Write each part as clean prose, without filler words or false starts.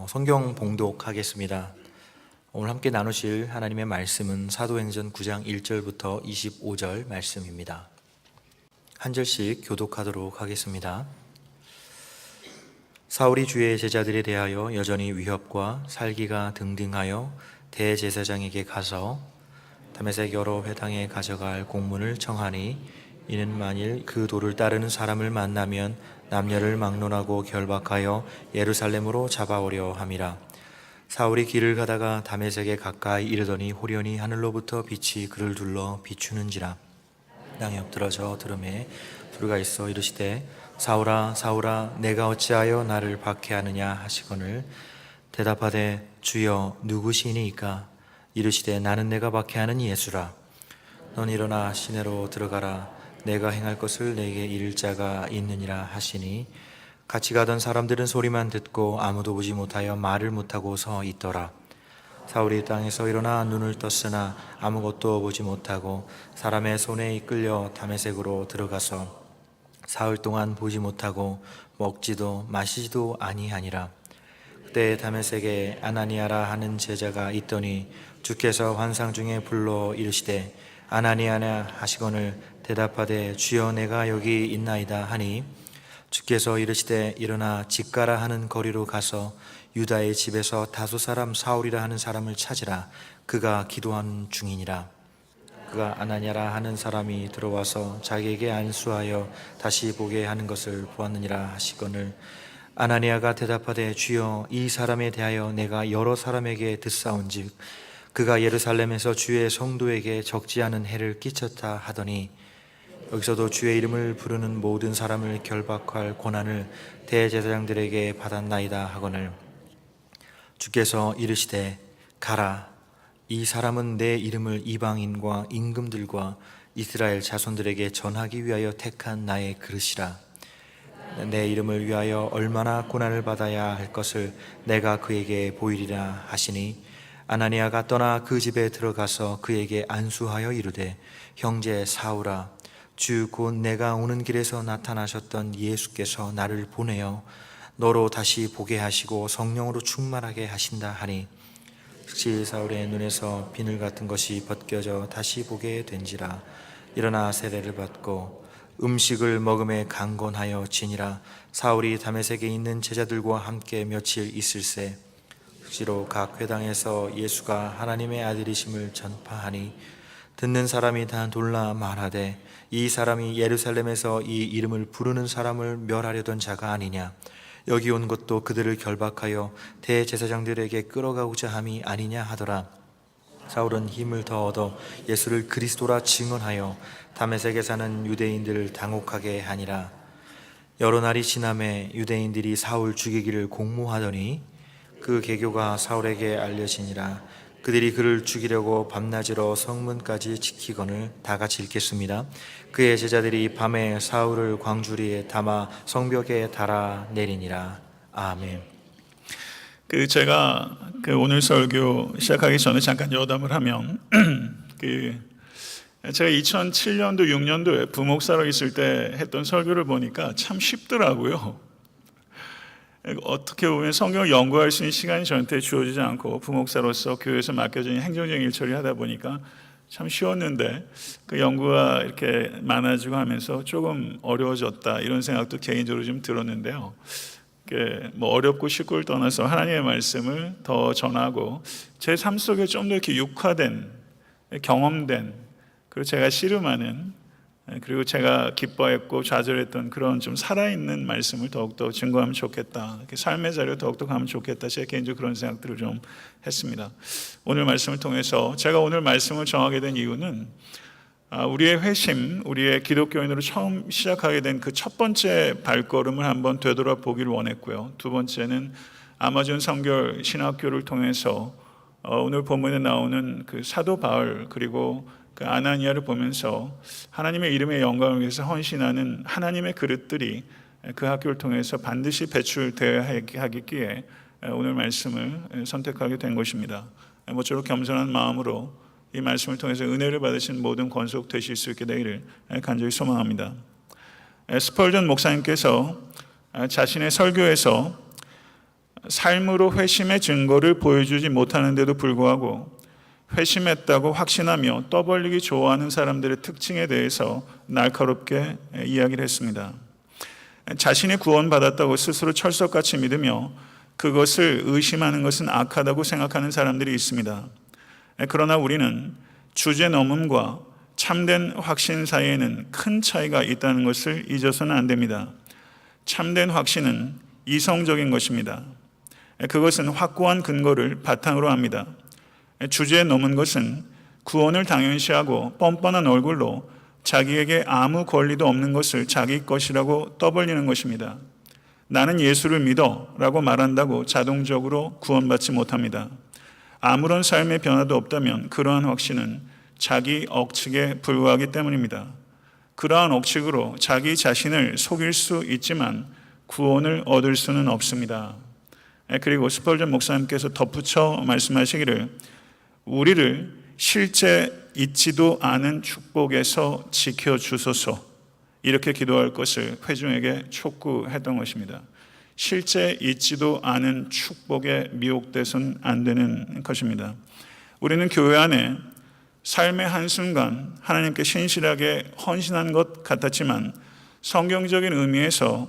성경 봉독하겠습니다. 오늘 함께 나누실 하나님의 말씀은 사도행전 9장 1절부터 25절 말씀입니다. 한 절씩 교독하도록 하겠습니다. 사울이 주의 제자들에 대하여 여전히 위협과 살기가 등등하여 대제사장에게 가서 다메섹 여러 회당에 가져갈 공문을 청하니, 이는 만일 그 도를 따르는 사람을 만나면 남녀를 막론하고 결박하여 예루살렘으로 잡아오려 함이라. 사울이 길을 가다가 다메섹에 가까이 이르더니 호련히 하늘로부터 빛이 그를 둘러 비추는지라. 땅에 엎드러져 들음에 소리가 있어 이르시되, 사울아 사울아 내가 어찌하여 나를 박해하느냐 하시거늘, 대답하되 주여 누구시니이까? 이르시되 나는 내가 박해하는 예수라. 넌 일어나 시내로 들어가라. 내가 행할 것을 내게 이를 자가 있느니라 하시니, 같이 가던 사람들은 소리만 듣고 아무도 보지 못하여 말을 못하고 서 있더라. 사울이 땅에서 일어나 눈을 떴으나 아무것도 보지 못하고 사람의 손에 이끌려 다메섹으로 들어가서 사흘 동안 보지 못하고 먹지도 마시지도 아니하니라. 그때 다메섹에 아나니아라 하는 제자가 있더니 주께서 환상 중에 불러 이르시되 아나니아냐 하시거늘, 대답하되 주여 내가 여기 있나이다 하니, 주께서 이르시되 일어나 직가라 하는 거리로 가서 유다의 집에서 다소 사람 사울이라 하는 사람을 찾으라. 그가 기도하는 중이니라. 그가 아나니아라 하는 사람이 들어와서 자기에게 안수하여 다시 보게 하는 것을 보았느니라 하시거늘, 아나니아가 대답하되 주여 이 사람에 대하여 내가 여러 사람에게 듣사온즉 그가 예루살렘에서 주의 성도에게 적지 않은 해를 끼쳤다 하더니, 여기서도 주의 이름을 부르는 모든 사람을 결박할 권한을 대제사장들에게 받았나이다 하거늘, 주께서 이르시되 가라. 이 사람은 내 이름을 이방인과 임금들과 이스라엘 자손들에게 전하기 위하여 택한 나의 그릇이라. 내 이름을 위하여 얼마나 고난을 받아야 할 것을 내가 그에게 보이리라 하시니, 아나니아가 떠나 그 집에 들어가서 그에게 안수하여 이르되, 형제 사울아, 주 곧 내가 오는 길에서 나타나셨던 예수께서 나를 보내어 너로 다시 보게 하시고 성령으로 충만하게 하신다 하니, 즉시 사울의 눈에서 비늘 같은 것이 벗겨져 다시 보게 된지라. 일어나 세례를 받고 음식을 먹음에 강건하여 지니라. 사울이 다메섹에 있는 제자들과 함께 며칠 있을새 즉시로 각 회당에서 예수가 하나님의 아들이심을 전파하니, 듣는 사람이 다 놀라 말하되, 이 사람이 예루살렘에서 이 이름을 부르는 사람을 멸하려던 자가 아니냐? 여기 온 것도 그들을 결박하여 대제사장들에게 끌어가고자 함이 아니냐 하더라. 사울은 힘을 더 얻어 예수를 그리스도라 증언하여 다메섹에 사는 유대인들을 당혹하게 하니라. 여러 날이 지남에 유대인들이 사울 죽이기를 공모하더니 그 계교가 사울에게 알려지니라. 그들이 그를 죽이려고 밤낮으로 성문까지 지키거늘, 다 같이 읽겠습니다. 그의 제자들이 밤에 사울을 광주리에 담아 성벽에 달아 내리니라. 아멘. 제가 오늘 설교 시작하기 전에 잠깐 여담을 하면 제가 2007년도 6년도에 부목사로 있을 때 했던 설교를 보니까 참 쉽더라고요. 어떻게 보면 성경을 연구할 수 있는 시간이 저한테 주어지지 않고 부목사로서 교회에서 맡겨진 행정적인 일 처리하다 보니까 참 쉬웠는데, 그 연구가 이렇게 많아지고 하면서 조금 어려워졌다 이런 생각도 개인적으로 좀 들었는데요. 뭐 어렵고 쉽고를 떠나서 하나님의 말씀을 더 전하고 제 삶 속에 좀 더 이렇게 육화된, 경험된, 그리고 제가 씨름하는, 그리고 제가 기뻐했고 좌절했던 그런 좀 살아있는 말씀을 더욱더 증거하면 좋겠다, 삶의 자리로 더욱더 가면 좋겠다, 제 개인적으로 그런 생각들을 좀 했습니다. 오늘 말씀을 통해서 제가 오늘 말씀을 정하게 된 이유는, 우리의 회심, 우리의 기독교인으로 처음 시작하게 된 그 첫 번째 발걸음을 한번 되돌아보기를 원했고요. 두 번째는 아마존 성결 신학교를 통해서 오늘 본문에 나오는 그 사도 바울, 그리고 그 아나니아를 보면서 하나님의 이름의 영광을 위해서 헌신하는 하나님의 그릇들이 그 학교를 통해서 반드시 배출되어야 하기에 오늘 말씀을 선택하게 된 것입니다. 모쪼록 겸손한 마음으로 이 말씀을 통해서 은혜를 받으신 모든 권속 되실 수 있게 되기를 간절히 소망합니다. 스펄전 목사님께서 자신의 설교에서 삶으로 회심의 증거를 보여주지 못하는데도 불구하고 회심했다고 확신하며 떠벌리기 좋아하는 사람들의 특징에 대해서 날카롭게 이야기를 했습니다. 자신이 구원받았다고 스스로 철석같이 믿으며 그것을 의심하는 것은 악하다고 생각하는 사람들이 있습니다. 그러나 우리는 주제 넘음과 참된 확신 사이에는 큰 차이가 있다는 것을 잊어서는 안 됩니다. 참된 확신은 이성적인 것입니다. 그것은 확고한 근거를 바탕으로 합니다. 주제에 넘은 것은 구원을 당연시하고 뻔뻔한 얼굴로 자기에게 아무 권리도 없는 것을 자기 것이라고 떠벌리는 것입니다. 나는 예수를 믿어 라고 말한다고 자동적으로 구원받지 못합니다. 아무런 삶의 변화도 없다면 그러한 확신은 자기 억측에 불과하기 때문입니다. 그러한 억측으로 자기 자신을 속일 수 있지만 구원을 얻을 수는 없습니다. 그리고 스펄전 목사님께서 덧붙여 말씀하시기를 우리를 실제 있지도 않은 축복에서 지켜주소서 이렇게 기도할 것을 회중에게 촉구했던 것입니다. 실제 있지도 않은 축복에 미혹돼서는 안 되는 것입니다. 우리는 교회 안에 삶의 한순간 하나님께 신실하게 헌신한 것 같았지만 성경적인 의미에서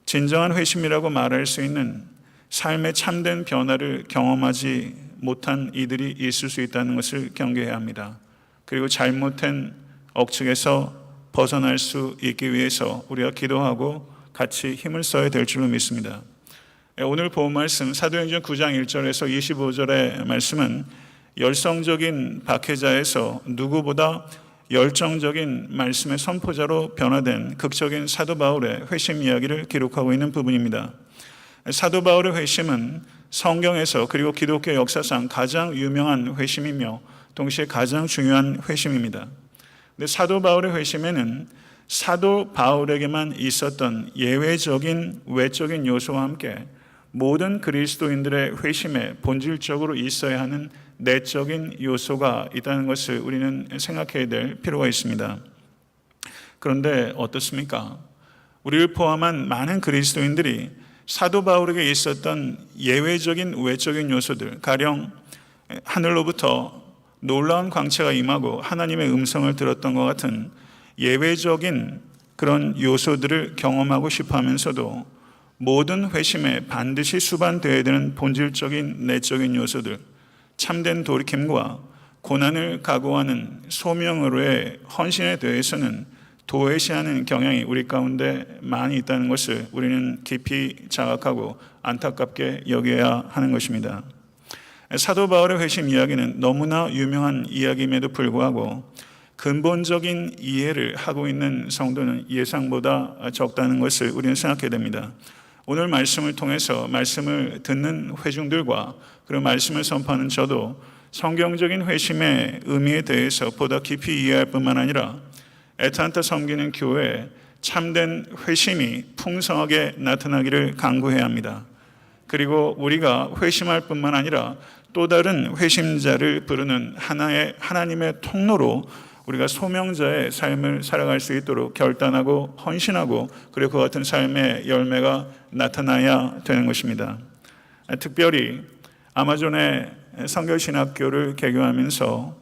진정한 회심이라고 말할 수 있는 삶의 참된 변화를 경험하지 못한 이들이 있을 수 있다는 것을 경계해야 합니다. 그리고 잘못된 억측에서 벗어날 수 있기 위해서 우리가 기도하고 같이 힘을 써야 될 줄로 믿습니다. 오늘 본 말씀 사도행전 9장 1절에서 25절의 말씀은 열성적인 박해자에서 누구보다 열정적인 말씀의 선포자로 변화된 극적인 사도 바울의 회심 이야기를 기록하고 있는 부분입니다. 사도 바울의 회심은 성경에서 그리고 기독교 역사상 가장 유명한 회심이며 동시에 가장 중요한 회심입니다. 근데 사도 바울의 회심에는 사도 바울에게만 있었던 예외적인 외적인 요소와 함께 모든 그리스도인들의 회심에 본질적으로 있어야 하는 내적인 요소가 있다는 것을 우리는 생각해야 될 필요가 있습니다. 그런데 어떻습니까? 우리를 포함한 많은 그리스도인들이 사도 바울에게 있었던 예외적인 외적인 요소들, 가령 하늘로부터 놀라운 광채가 임하고 하나님의 음성을 들었던 것 같은 예외적인 그런 요소들을 경험하고 싶어 하면서도 모든 회심에 반드시 수반되어야 되는 본질적인 내적인 요소들, 참된 돌이킴과 고난을 각오하는 소명으로의 헌신에 대해서는 도외시하는 경향이 우리 가운데 많이 있다는 것을 우리는 깊이 자각하고 안타깝게 여겨야 하는 것입니다. 사도 바울의 회심 이야기는 너무나 유명한 이야기임에도 불구하고 근본적인 이해를 하고 있는 성도는 예상보다 적다는 것을 우리는 생각해야 됩니다. 오늘 말씀을 통해서 말씀을 듣는 회중들과 그리고 말씀을 선포하는 저도 성경적인 회심의 의미에 대해서 보다 깊이 이해할 뿐만 아니라 애타한테 섬기는 교회에 참된 회심이 풍성하게 나타나기를 간구해야 합니다. 그리고 우리가 회심할 뿐만 아니라 또 다른 회심자를 부르는 하나의 하나님의 통로로 우리가 소명자의 삶을 살아갈 수 있도록 결단하고 헌신하고 그리고 그 같은 삶의 열매가 나타나야 되는 것입니다. 특별히 아마존의 선교신학교를 개교하면서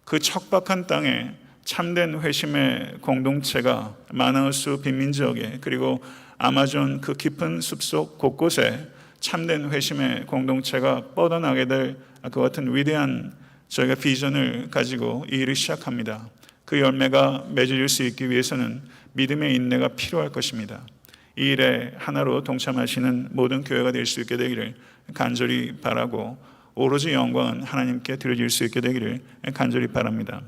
그 척박한 땅에 참된 회심의 공동체가 마나우스 빈민 지역에 그리고 아마존 그 깊은 숲속 곳곳에 참된 회심의 공동체가 뻗어나게 될 그 같은 위대한 저희가 비전을 가지고 이 일을 시작합니다. 그 열매가 맺어질 수 있기 위해서는 믿음의 인내가 필요할 것입니다. 이 일에 하나로 동참하시는 모든 교회가 될 수 있게 되기를 간절히 바라고 오로지 영광은 하나님께 드려질 수 있게 되기를 간절히 바랍니다.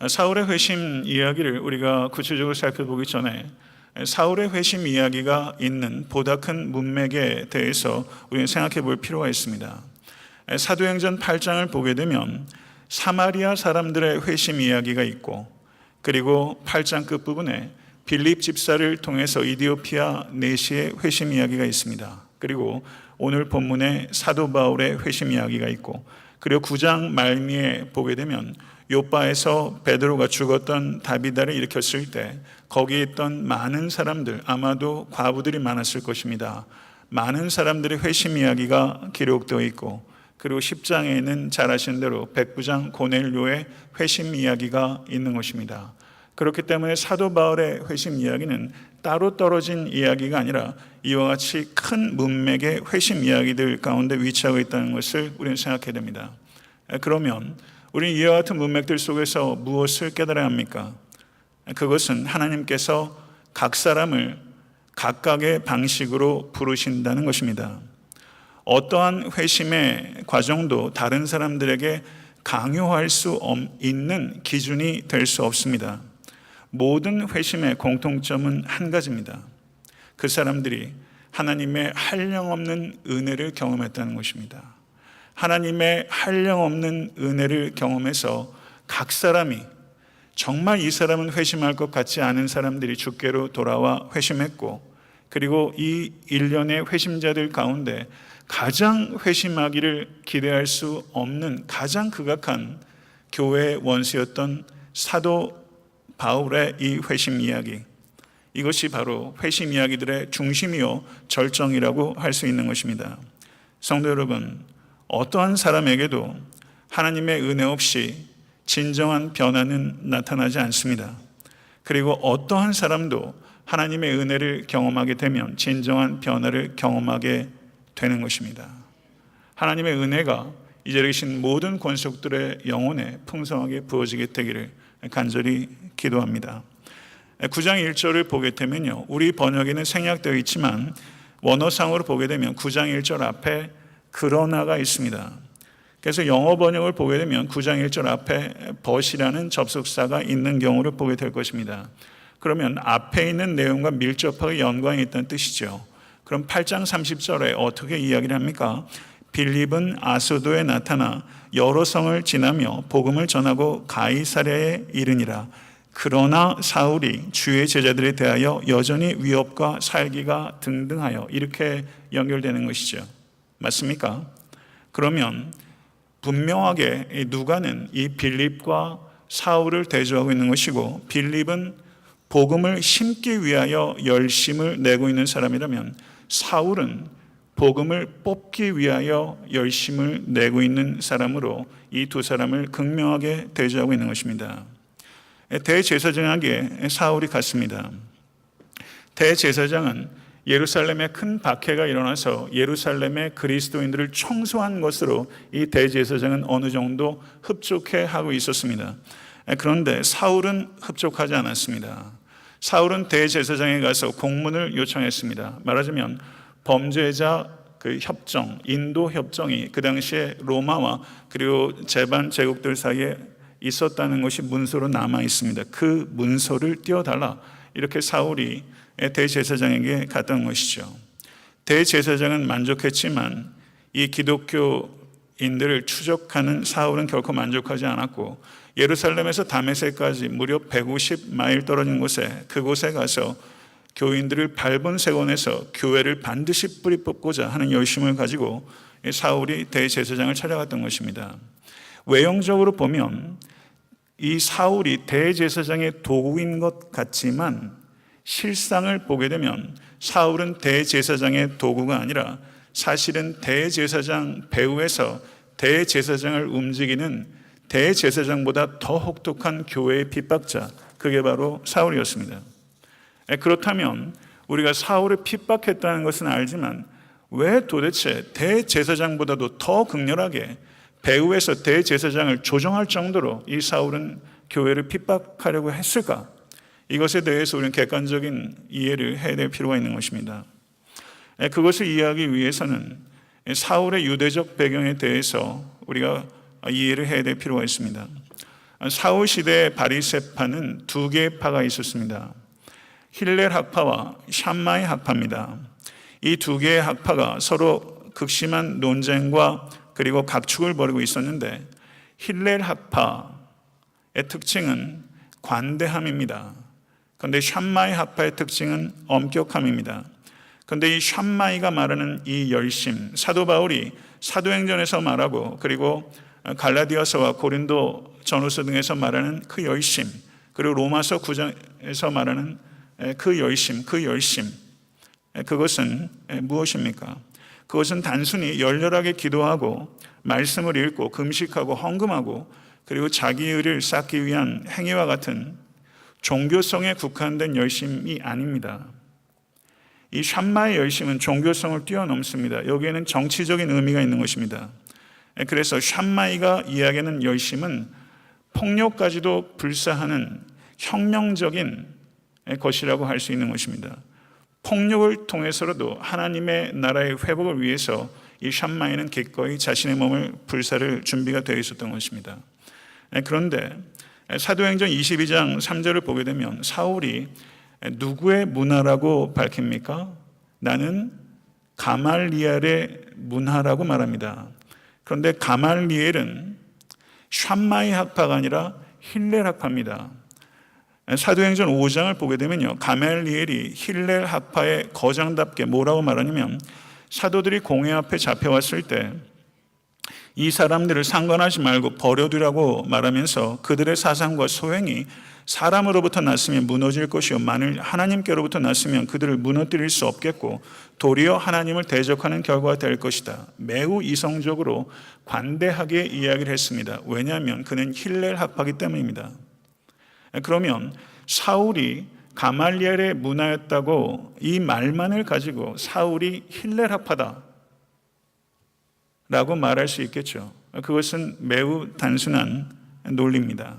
사울의 회심 이야기를 우리가 구체적으로 살펴보기 전에 사울의 회심 이야기가 있는 보다 큰 문맥에 대해서 우리는 생각해 볼 필요가 있습니다. 사도행전 8장을 보게 되면 사마리아 사람들의 회심 이야기가 있고 그리고 8장 끝부분에 빌립 집사를 통해서 이디오피아 내시의 회심 이야기가 있습니다. 그리고 오늘 본문에 사도 바울의 회심 이야기가 있고 그리고 9장 말미에 보게 되면 요바에서 베드로가 죽었던 다비다를 일으켰을 때 거기에 있던 많은 사람들, 아마도 과부들이 많았을 것입니다. 많은 사람들의 회심 이야기가 기록되어 있고, 그리고 10장에는 잘 아시는 대로 백부장 고넬료의 회심 이야기가 있는 것입니다. 그렇기 때문에 사도 바울의 회심 이야기는 따로 떨어진 이야기가 아니라 이와 같이 큰 문맥의 회심 이야기들 가운데 위치하고 있다는 것을 우리는 생각해야 됩니다. 그러면 우리는 이와 같은 문맥들 속에서 무엇을 깨달아야 합니까? 그것은 하나님께서 각 사람을 각각의 방식으로 부르신다는 것입니다. 어떠한 회심의 과정도 다른 사람들에게 강요할 수 있는 기준이 될 수 없습니다. 모든 회심의 공통점은 한 가지입니다. 그 사람들이 하나님의 한량없는 은혜를 경험했다는 것입니다. 하나님의 한량없는 은혜를 경험해서 각 사람이 정말 이 사람은 회심할 것 같지 않은 사람들이 주께로 돌아와 회심했고, 그리고 이 일련의 회심자들 가운데 가장 회심하기를 기대할 수 없는 가장 극악한 교회의 원수였던 사도 바울의 이 회심 이야기, 이것이 바로 회심 이야기들의 중심이요 절정이라고 할 수 있는 것입니다. 성도 여러분, 어떠한 사람에게도 하나님의 은혜 없이 진정한 변화는 나타나지 않습니다. 그리고 어떠한 사람도 하나님의 은혜를 경험하게 되면 진정한 변화를 경험하게 되는 것입니다. 하나님의 은혜가 이 자리에 계신 모든 권속들의 영혼에 풍성하게 부어지게 되기를 간절히 기도합니다. 9장 1절을 보게 되면요, 우리 번역에는 생략되어 있지만 원어상으로 보게 되면 9장 1절 앞에 그러나가 있습니다. 그래서 영어 번역을 보게 되면 9장 1절 앞에 but이라는 접속사가 있는 경우를 보게 될 것입니다. 그러면 앞에 있는 내용과 밀접하게 연관이 있다는 뜻이죠. 그럼 8장 30절에 어떻게 이야기를 합니까? 빌립은 아소도에 나타나 여러 성을 지나며 복음을 전하고 가이사랴에 이르니라. 그러나 사울이 주의 제자들에 대하여 여전히 위협과 살기가 등등하여, 이렇게 연결되는 것이죠. 맞습니까? 그러면 분명하게 누가는 이 빌립과 사울을 대조하고 있는 것이고, 빌립은 복음을 심기 위하여 열심을 내고 있는 사람이라면 사울은 복음을 뽑기 위하여 열심을 내고 있는 사람으로 이 두 사람을 극명하게 대조하고 있는 것입니다. 대제사장에게 사울이 갔습니다. 대제사장은 예루살렘에 큰 박해가 일어나서 예루살렘의 그리스도인들을 청소한 것으로 이 대제사장은 어느 정도 흡족해 하고 있었습니다. 그런데 사울은 흡족하지 않았습니다. 사울은 대제사장에 가서 공문을 요청했습니다. 말하자면 범죄자 그 협정, 인도 협정이 그 당시에 로마와 그리고 제반 제국들 사이에 있었다는 것이 문서로 남아 있습니다. 그 문서를 띄워달라, 이렇게 사울이 대제사장에게 갔던 것이죠. 대제사장은 만족했지만 이 기독교인들을 추적하는 사울은 결코 만족하지 않았고, 예루살렘에서 다메섹까지 무려 150마일 떨어진 곳에, 그곳에 가서 교인들을 밟은 세원에서 교회를 반드시 뿌리 뽑고자 하는 열심을 가지고 사울이 대제사장을 찾아갔던 것입니다. 외형적으로 보면 이 사울이 대제사장의 도구인 것 같지만 실상을 보게 되면 사울은 대제사장의 도구가 아니라 사실은 대제사장 배후에서 대제사장을 움직이는 대제사장보다 더 혹독한 교회의 핍박자, 그게 바로 사울이었습니다. 그렇다면 우리가 사울을 핍박했다는 것은 알지만 왜 도대체 대제사장보다도 더 극렬하게 배후에서 대제사장을 조정할 정도로 이 사울은 교회를 핍박하려고 했을까? 이것에 대해서 우리는 객관적인 이해를 해야 될 필요가 있는 것입니다. 그것을 이해하기 위해서는 사울의 유대적 배경에 대해서 우리가 이해를 해야 될 필요가 있습니다. 사울 시대의 바리새파는 두 개의 파가 있었습니다. 힐렐 학파와 샴마이 학파입니다. 이 두 개의 학파가 서로 극심한 논쟁과 그리고 각축을 벌이고 있었는데, 힐렐 학파의 특징은 관대함입니다. 그런데 샴마이 학파의 특징은 엄격함입니다. 그런데 이 샴마이가 말하는 이 열심, 사도 바울이 사도행전에서 말하고 그리고 갈라디아서와 고린도 전후서 등에서 말하는 그 열심, 그리고 로마서 9장에서 말하는 그 열심, 그것은 무엇입니까? 그것은 단순히 열렬하게 기도하고 말씀을 읽고 금식하고 헌금하고 그리고 자기 의를 쌓기 위한 행위와 같은 종교성에 국한된 열심이 아닙니다. 이 샴마의 열심은 종교성을 뛰어넘습니다. 여기에는 정치적인 의미가 있는 것입니다. 그래서 샴마이가 이야기하는 열심은 폭력까지도 불사하는 혁명적인 것이라고 할 수 있는 것입니다. 폭력을 통해서라도 하나님의 나라의 회복을 위해서 이 샴마이는 기꺼이 자신의 몸을 불사를 준비가 되어 있었던 것입니다. 그런데 사도행전 22장 3절을 보게 되면 사울이 누구의 문화라고 밝힙니까? 나는 가말리엘의 문화라고 말합니다. 그런데 가말리엘은 샴마이 학파가 아니라 힐렐 학파입니다. 사도행전 5장을 보게 되면요, 가말리엘이 힐렐 학파의 거장답게 뭐라고 말하냐면 사도들이 공회 앞에 잡혀왔을 때 이 사람들을 상관하지 말고 버려두라고 말하면서 그들의 사상과 소행이 사람으로부터 났으면 무너질 것이요 만일 하나님께로부터 났으면 그들을 무너뜨릴 수 없겠고 도리어 하나님을 대적하는 결과가 될 것이다. 매우 이성적으로 관대하게 이야기를 했습니다. 왜냐하면 그는 힐렐 학파이기 때문입니다. 그러면 사울이 가말리엘의 문화였다고 이 말만을 가지고 사울이 힐렐 학파다 라고 말할 수 있겠죠. 그것은 매우 단순한 논리입니다.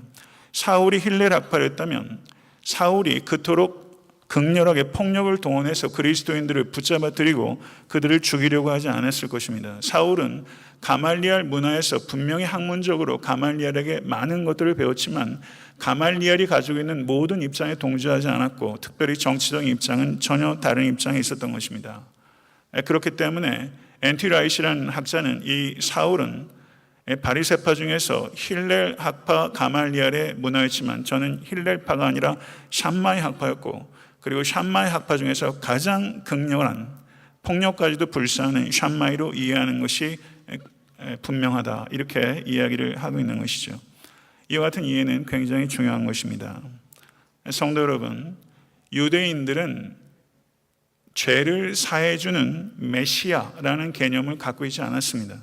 사울이 힐렐 학파였다면 사울이 그토록 극렬하게 폭력을 동원해서 그리스도인들을 붙잡아들이고 그들을 죽이려고 하지 않았을 것입니다. 사울은 가말리엘 문화에서 분명히 학문적으로 가말리엘에게 많은 것들을 배웠지만 가말리엘이 가지고 있는 모든 입장에 동조하지 않았고 특별히 정치적인 입장은 전혀 다른 입장에 있었던 것입니다. 그렇기 때문에 엔티라이시라는 학자는 이 사울은 바리새파 중에서 힐렐 학파 가말리엘의 문화였지만 저는 힐렐파가 아니라 샴마이 학파였고 그리고 샴마이 학파 중에서 가장 극렬한 폭력까지도 불사하는 샴마이로 이해하는 것이 분명하다 이렇게 이야기를 하고 있는 것이죠. 이와 같은 이해는 굉장히 중요한 것입니다. 성도 여러분, 유대인들은 죄를 사해주는 메시아라는 개념을 갖고 있지 않았습니다.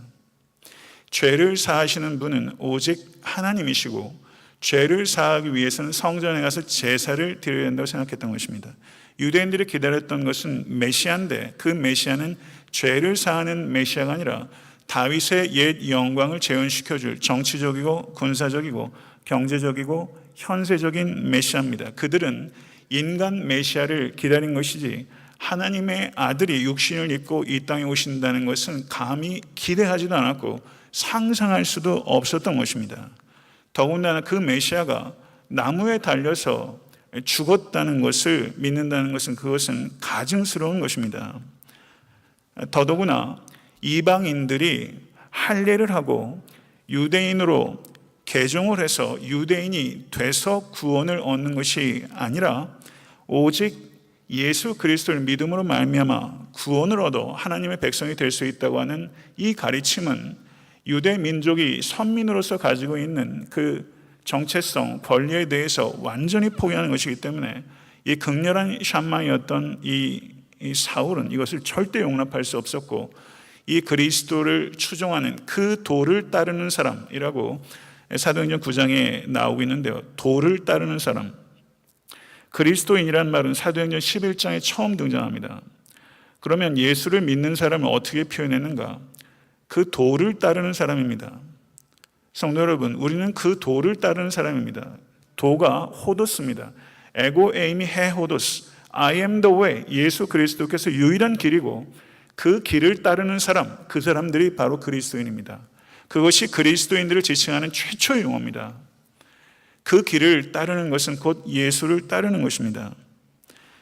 죄를 사하시는 분은 오직 하나님이시고 죄를 사하기 위해서는 성전에 가서 제사를 드려야 된다고 생각했던 것입니다. 유대인들이 기다렸던 것은 메시아인데 그 메시아는 죄를 사하는 메시아가 아니라 다윗의 옛 영광을 재현시켜줄 정치적이고 군사적이고 경제적이고 현세적인 메시아입니다. 그들은 인간 메시아를 기다린 것이지 하나님의 아들이 육신을 입고 이 땅에 오신다는 것은 감히 기대하지도 않았고 상상할 수도 없었던 것입니다. 더군다나 그 메시아가 나무에 달려서 죽었다는 것을 믿는다는 것은 그것은 가증스러운 것입니다. 더더구나 이방인들이 할례를 하고 유대인으로 개종을 해서 유대인이 돼서 구원을 얻는 것이 아니라 오직 예수 그리스도를 믿음으로 말미암아 구원을 얻어 하나님의 백성이 될 수 있다고 하는 이 가르침은 유대 민족이 선민으로서 가지고 있는 그 정체성, 권리에 대해서 완전히 포기하는 것이기 때문에 이 극렬한 샴마이였던 이 사울은 이것을 절대 용납할 수 없었고 이 그리스도를 추종하는 그 도를 따르는 사람이라고 사도행전 9장에 나오고 있는데요. 도를 따르는 사람. 그리스도인이란 말은 사도행전 11장에 처음 등장합니다. 그러면 예수를 믿는 사람을 어떻게 표현했는가? 그 도를 따르는 사람입니다. 성도 여러분, 우리는 그 도를 따르는 사람입니다. 도가 호도스입니다. 에고 에이미 해 호도스. I am the way. 예수 그리스도께서 유일한 길이고 그 길을 따르는 사람, 그 사람들이 바로 그리스도인입니다. 그것이 그리스도인들을 지칭하는 최초의 용어입니다. 그 길을 따르는 것은 곧 예수를 따르는 것입니다.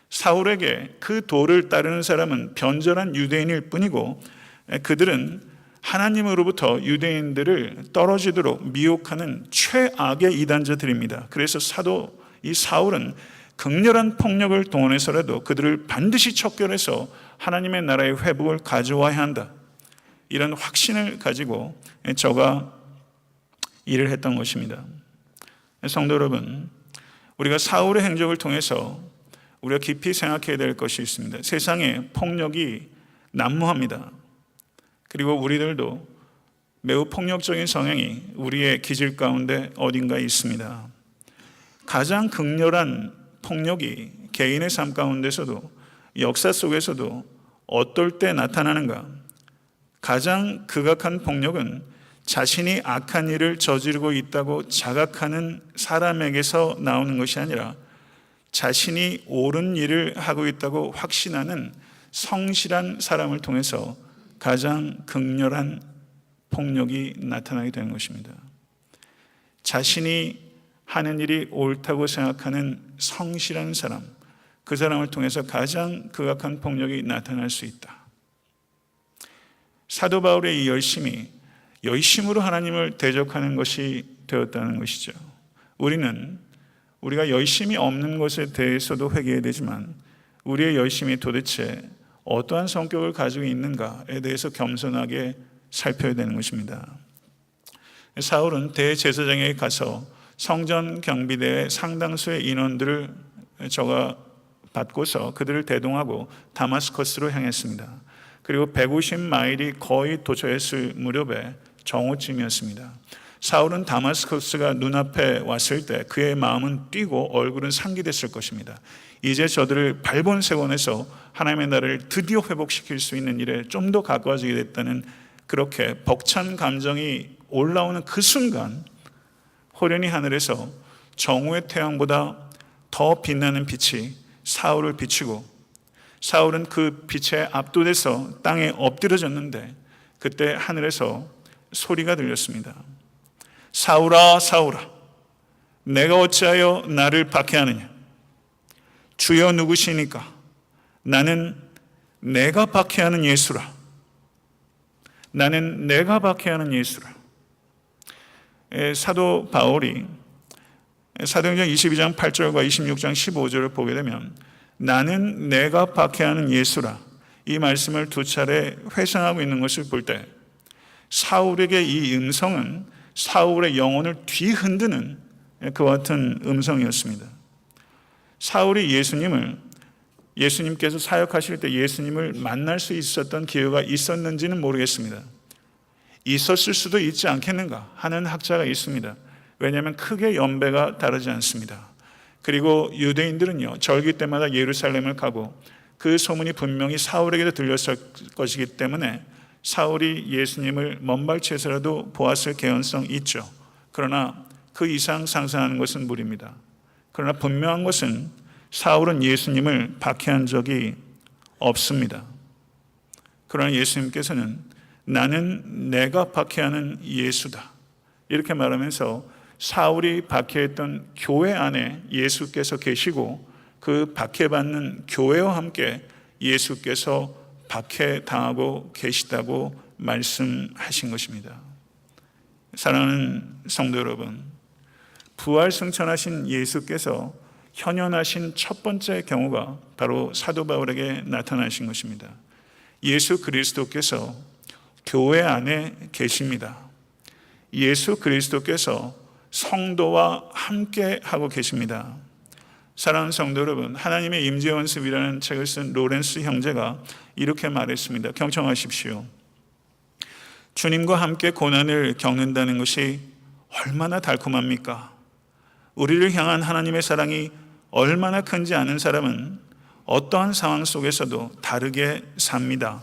사울에게 그 도를 따르는 사람은 변절한 유대인일 뿐이고 그들은 하나님으로부터 유대인들을 떨어지도록 미혹하는 최악의 이단자들입니다. 그래서 사도 이 사울은 극렬한 폭력을 동원해서라도 그들을 반드시 척결해서 하나님의 나라의 회복을 가져와야 한다. 이런 확신을 가지고 저가 일을 했던 것입니다. 성도 여러분, 우리가 사울의 행적을 통해서 우리가 깊이 생각해야 될 것이 있습니다. 세상에 폭력이 난무합니다. 그리고 우리들도 매우 폭력적인 성향이 우리의 기질 가운데 어딘가에 있습니다. 가장 극렬한 폭력이 개인의 삶 가운데서도 역사 속에서도 어떨 때 나타나는가? 가장 극악한 폭력은 자신이 악한 일을 저지르고 있다고 자각하는 사람에게서 나오는 것이 아니라 자신이 옳은 일을 하고 있다고 확신하는 성실한 사람을 통해서 가장 극렬한 폭력이 나타나게 되는 것입니다. 자신이 하는 일이 옳다고 생각하는 성실한 사람, 그 사람을 통해서 가장 극악한 폭력이 나타날 수 있다. 사도 바울의 이 열심으로 하나님을 대적하는 것이 되었다는 것이죠. 우리가 열심이 없는 것에 대해서도 회개해야 되지만 우리의 열심이 도대체 어떠한 성격을 가지고 있는가에 대해서 겸손하게 살펴야 되는 것입니다. 사울은 대제사장에게 가서 성전 경비대의 상당수의 인원들을 저가 받고서 그들을 대동하고 다마스커스로 향했습니다. 그리고 150마일이 거의 도처했을 무렵에 정오쯤이었습니다. 사울은 다마스커스가 눈앞에 왔을 때 그의 마음은 뛰고 얼굴은 상기됐을 것입니다. 이제 저들을 발본색원해서 하나님의 나라를 드디어 회복시킬 수 있는 일에 좀 더 가까워지게 됐다는 그렇게 벅찬 감정이 올라오는 그 순간 호련히 하늘에서 정오의 태양보다 더 빛나는 빛이 사울을 비추고 사울은 그 빛에 압도돼서 땅에 엎드려졌는데 그때 하늘에서 소리가 들렸습니다. 사울아 사울아 내가 어찌하여 나를 박해하느냐? 주여 누구시니까? 나는 내가 박해하는 예수라. 나는 내가 박해하는 예수라. 사도 바울이 사도행전 22장 8절과 26장 15절을 보게 되면 나는 내가 박해하는 예수라 이 말씀을 두 차례 회상하고 있는 것을 볼 때 사울에게 이 음성은 사울의 영혼을 뒤흔드는 그와 같은 음성이었습니다. 사울이 예수님께서 사역하실 때 예수님을 만날 수 있었던 기회가 있었는지는 모르겠습니다. 있었을 수도 있지 않겠는가 하는 학자가 있습니다. 왜냐하면 크게 연배가 다르지 않습니다. 그리고 유대인들은요 절기 때마다 예루살렘을 가고 그 소문이 분명히 사울에게도 들렸을 것이기 때문에 사울이 예수님을 먼발치에서라도 보았을 개연성이 있죠. 그러나 그 이상 상상하는 것은 무리입니다. 그러나 분명한 것은 사울은 예수님을 박해한 적이 없습니다. 그러나 예수님께서는 나는 내가 박해하는 예수다 이렇게 말하면서 사울이 박해했던 교회 안에 예수께서 계시고 그 박해받는 교회와 함께 예수께서 박해당하고 계시다고 말씀하신 것입니다. 사랑하는 성도 여러분, 부활 승천하신 예수께서 현현하신 첫 번째 경우가 바로 사도 바울에게 나타나신 것입니다. 예수 그리스도께서 교회 안에 계십니다. 예수 그리스도께서 성도와 함께 하고 계십니다. 사랑하는 성도 여러분, 하나님의 임재 연습이라는 책을 쓴 로렌스 형제가 이렇게 말했습니다. 경청하십시오. 주님과 함께 고난을 겪는다는 것이 얼마나 달콤합니까? 우리를 향한 하나님의 사랑이 얼마나 큰지 아는 사람은 어떠한 상황 속에서도 다르게 삽니다.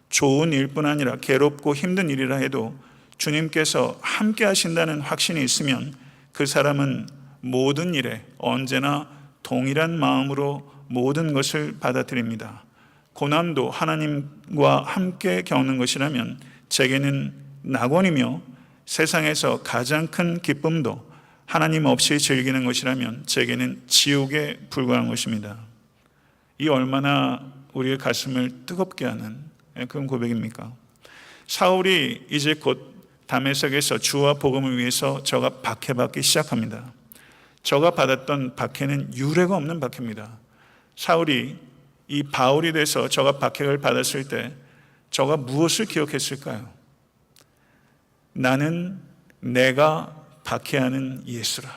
좋은 일뿐 아니라 괴롭고 힘든 일이라 해도 주님께서 함께 하신다는 확신이 있으면 그 사람은 모든 일에 언제나 동일한 마음으로 모든 것을 받아들입니다. 고난도 하나님과 함께 겪는 것이라면 제게는 낙원이며 세상에서 가장 큰 기쁨도 하나님 없이 즐기는 것이라면 제게는 지옥에 불과한 것입니다. 이 얼마나 우리의 가슴을 뜨겁게 하는 그런 고백입니까? 사울이 이제 곧 다메섹에서 주와 복음을 위해서 저가 박해받기 시작합니다. 저가 받았던 박해는 유례가 없는 박해입니다. 사울이 이 바울이 돼서 저가 박해를 받았을 때 저가 무엇을 기억했을까요? 나는 내가 박해하는 예수라.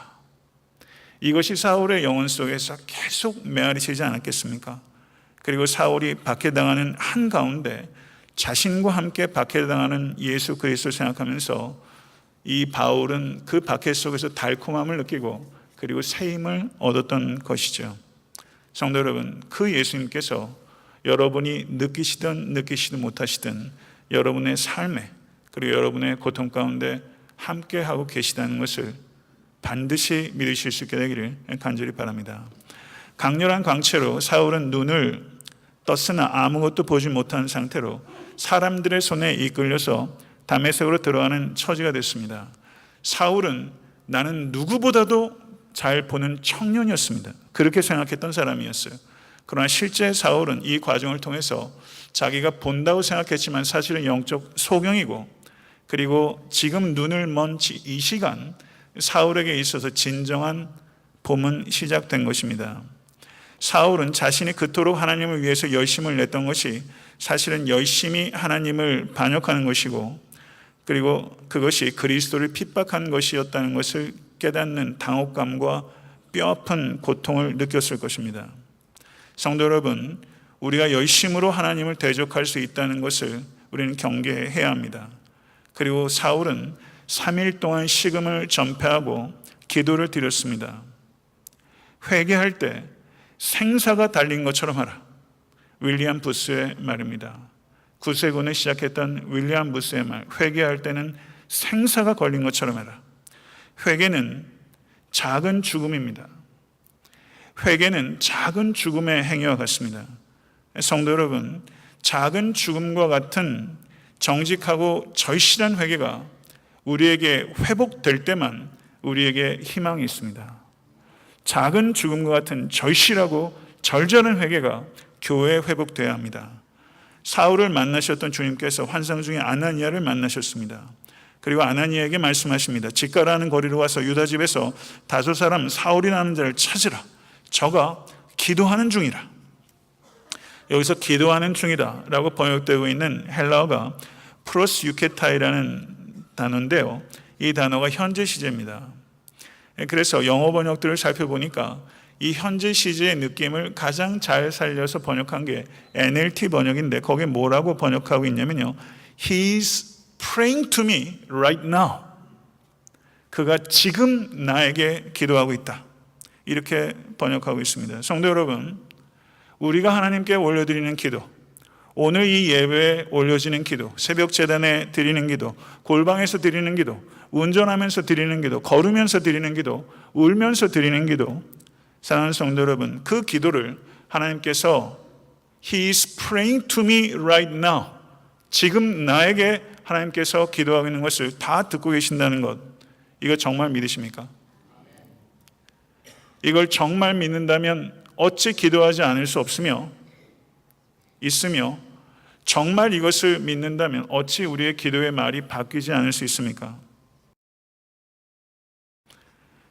이것이 사울의 영혼 속에서 계속 메아리치지 않았겠습니까? 그리고 사울이 박해당하는 한가운데 자신과 함께 박해당하는 예수 그리스도를 생각하면서 이 바울은 그 박해 속에서 달콤함을 느끼고 그리고 새 힘을 얻었던 것이죠. 성도 여러분, 그 예수님께서 여러분이 느끼시든 느끼시지 못하시든 여러분의 삶에 그리고 여러분의 고통 가운데 함께하고 계시다는 것을 반드시 믿으실 수 있게 되기를 간절히 바랍니다. 강렬한 광채로 사울은 눈을 떴으나 아무것도 보지 못한 상태로 사람들의 손에 이끌려서 다메섹으로 들어가는 처지가 됐습니다. 사울은 나는 누구보다도 잘 보는 청년이었습니다. 그렇게 생각했던 사람이었어요. 그러나 실제 사울은 이 과정을 통해서 자기가 본다고 생각했지만 사실은 영적 소경이고, 그리고 지금 눈을 먼 이 시간 사울에게 있어서 진정한 봄은 시작된 것입니다. 사울은 자신이 그토록 하나님을 위해서 열심을 냈던 것이 사실은 열심히 하나님을 반역하는 것이고, 그리고 그것이 그리스도를 핍박한 것이었다는 것을 깨닫는 당혹감과 뼈아픈 고통을 느꼈을 것입니다. 성도 여러분, 우리가 열심으로 하나님을 대적할 수 있다는 것을 우리는 경계해야 합니다. 그리고 사울은 3일 동안 식음을 전폐하고 기도를 드렸습니다. 회개할 때 생사가 달린 것처럼 하라. 윌리엄 부스의 말입니다. 구세군을 시작했던 윌리엄 부스의 말. 회개할 때는 생사가 걸린 것처럼 해라. 회개는 작은 죽음입니다. 회개는 작은 죽음의 행위와 같습니다. 성도 여러분, 작은 죽음과 같은 정직하고 절실한 회개가 우리에게 회복될 때만 우리에게 희망이 있습니다. 작은 죽음과 같은 절실하고 절절한 회개가 교회에 회복되어야 합니다. 사울을 만나셨던 주님께서 환상 중에 아나니아를 만나셨습니다. 그리고 아나니아에게 말씀하십니다. 집가라는 거리로 와서 유다 집에서 5 사람 사울이라는 자를 찾으라. 저가 기도하는 중이라. 여기서 기도하는 중이다 라고 번역되고 있는 헬라어가 프로스 유케타이라는 단어인데요, 이 단어가 현재 시제입니다. 그래서 영어 번역들을 살펴보니까 이 현재 시제의 느낌을 가장 잘 살려서 번역한 게 NLT 번역인데, 거기에 뭐라고 번역하고 있냐면요, He's praying to me right now. 그가 지금 나에게 기도하고 있다, 이렇게 번역하고 있습니다. 성도 여러분, 우리가 하나님께 올려드리는 기도, 오늘 이 예배에 올려지는 기도, 새벽 제단에 드리는 기도, 골방에서 드리는 기도, 운전하면서 드리는 기도, 걸으면서 드리는 기도, 울면서 드리는 기도, 사랑하는 성도 여러분, 그 기도를 하나님께서 He is praying to me right now, 지금 나에게 하나님께서 기도하고 있는 것을 다 듣고 계신다는 것, 이거 정말 믿으십니까? 이걸 정말 믿는다면 어찌 기도하지 않을 수 있으며 정말 이것을 믿는다면 어찌 우리의 기도의 말이 바뀌지 않을 수 있습니까?